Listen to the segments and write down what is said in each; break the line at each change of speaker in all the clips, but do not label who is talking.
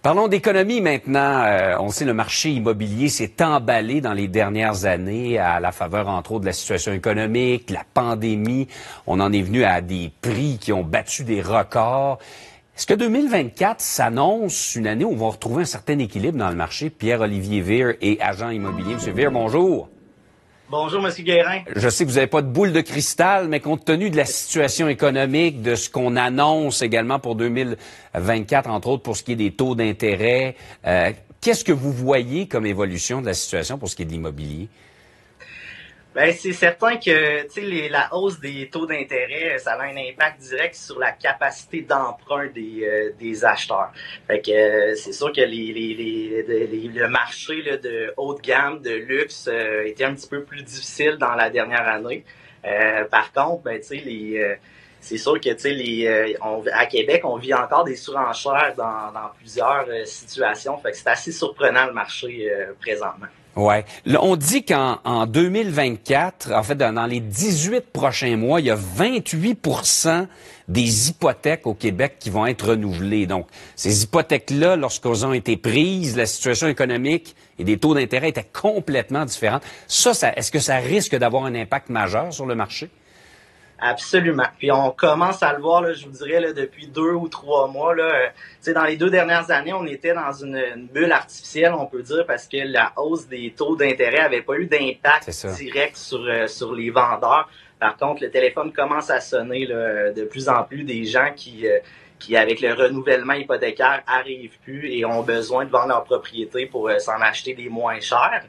Parlons d'économie maintenant. On sait le marché immobilier s'est emballé dans les dernières années à la faveur, entre autres, de la situation économique, la pandémie. On en est venu à des prix qui ont battu des records. Est-ce que 2024 s'annonce une année où on va retrouver un certain équilibre dans le marché? Pierre-Olivier Vire est agent immobilier. Monsieur Vire, bonjour.
Bonjour, M. Guérin.
Je sais que vous n'avez pas de boule de cristal, mais compte tenu de la situation économique, de ce qu'on annonce également pour 2024, entre autres pour ce qui est des taux d'intérêt, qu'est-ce que vous voyez comme évolution de la situation pour ce qui est de l'immobilier?
Ben, c'est certain que la hausse des taux d'intérêt, ça a un impact direct sur la capacité d'emprunt des acheteurs. Fait que c'est sûr que le marché là, de haut de gamme, de luxe, était un petit peu plus difficile dans la dernière année. Par contre, ben c'est sûr que à Québec, on vit encore des surenchères dans plusieurs situations. Fait que c'est assez surprenant le marché présentement.
Ouais. Là, on dit qu'en 2024, en fait, dans les 18 prochains mois, il y a 28 des hypothèques au Québec qui vont être renouvelées. Donc, ces hypothèques-là, lorsqu'elles ont été prises, la situation économique et des taux d'intérêt étaient complètement différentes. Ça, est-ce que ça risque d'avoir un impact majeur sur le marché?
Absolument. Puis on commence à le voir, là, je vous dirais, là, depuis 2 ou 3 mois. Là, dans les 2 dernières années, on était dans une bulle artificielle, on peut dire, parce que la hausse des taux d'intérêt avait pas eu d'impact direct sur les vendeurs. Par contre, le téléphone commence à sonner là, de plus en plus des gens qui, avec le renouvellement hypothécaire, arrivent plus et ont besoin de vendre leur propriété pour s'en acheter des moins chers.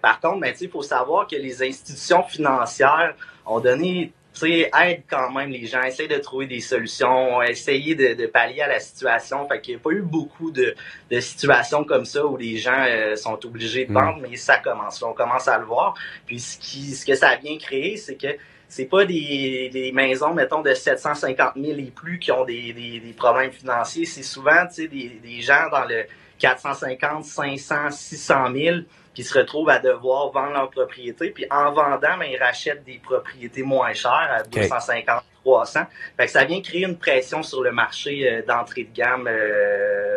Par contre, il faut savoir que les institutions financières ont donné aide quand même les gens, essayer de trouver des solutions, essayer de pallier à la situation. Fait qu'il n'y a pas eu beaucoup de situations comme ça où les gens sont obligés de vendre, mais ça commence. On commence à le voir. Puis ce que ça vient créer, c'est que c'est pas des maisons, mettons, de 750 000 et plus qui ont des problèmes financiers. C'est souvent des gens dans le 450, 500, 600 000 qui se retrouvent à devoir vendre leur propriété. Puis en vendant, ils rachètent des propriétés moins chères à 250, 300. Fait que ça vient créer une pression sur le marché d'entrée de gamme.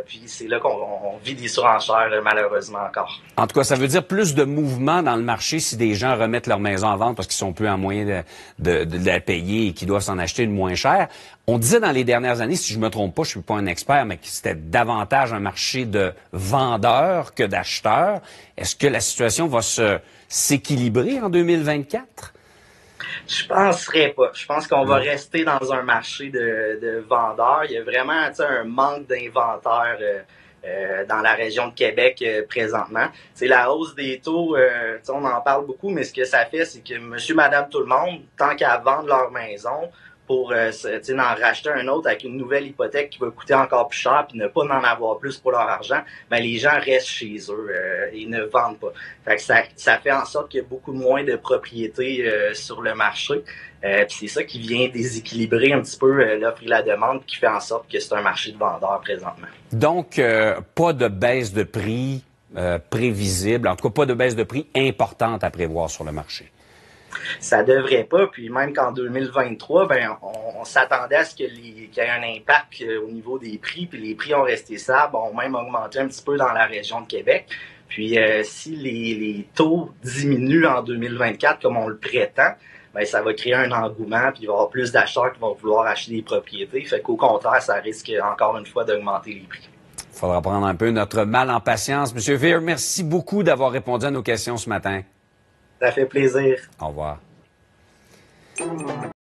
Puis c'est là qu'on vit des surenchères, malheureusement, encore.
En tout cas, ça veut dire plus de mouvement dans le marché si des gens remettent leur maison en vente parce qu'ils sont plus en moyen de la payer et qu'ils doivent s'en acheter une moins chère. On disait dans les dernières années, si je me trompe pas, je suis pas un expert, mais que c'était davantage un marché de vendeurs que d'acheteurs. Est-ce que la situation va s'équilibrer en 2024?
Je penserais pas. Je pense qu'on va rester dans un marché de vendeurs. Il y a vraiment un manque d'inventaires dans la région de Québec présentement. C'est la hausse des taux, on en parle beaucoup, mais ce que ça fait, c'est que monsieur, madame, tout le monde, tant qu'à vendre leur maison, pour en racheter un autre avec une nouvelle hypothèque qui va coûter encore plus cher puis ne pas en avoir plus pour leur argent, les gens restent chez eux et ne vendent pas. Fait que ça fait en sorte qu'il y a beaucoup moins de propriétés sur le marché. Puis c'est ça qui vient déséquilibrer un petit peu l'offre et la demande qui fait en sorte que c'est un marché de vendeurs présentement.
Donc, pas de baisse de prix prévisible, en tout cas pas de baisse de prix importante à prévoir sur le marché.
Ça devrait pas, puis même qu'en 2023, on s'attendait à ce qu'il y ait un impact au niveau des prix, puis les prix ont resté stables, ont même augmenté un petit peu dans la région de Québec. Puis si les taux diminuent en 2024 comme on le prétend, ça va créer un engouement, puis il va y avoir plus d'acheteurs qui vont vouloir acheter des propriétés. Fait qu'au contraire, ça risque encore une fois d'augmenter les prix.
Il faudra prendre un peu notre mal en patience. Monsieur Vire, merci beaucoup d'avoir répondu à nos questions ce matin.
Ça fait plaisir.
Au revoir.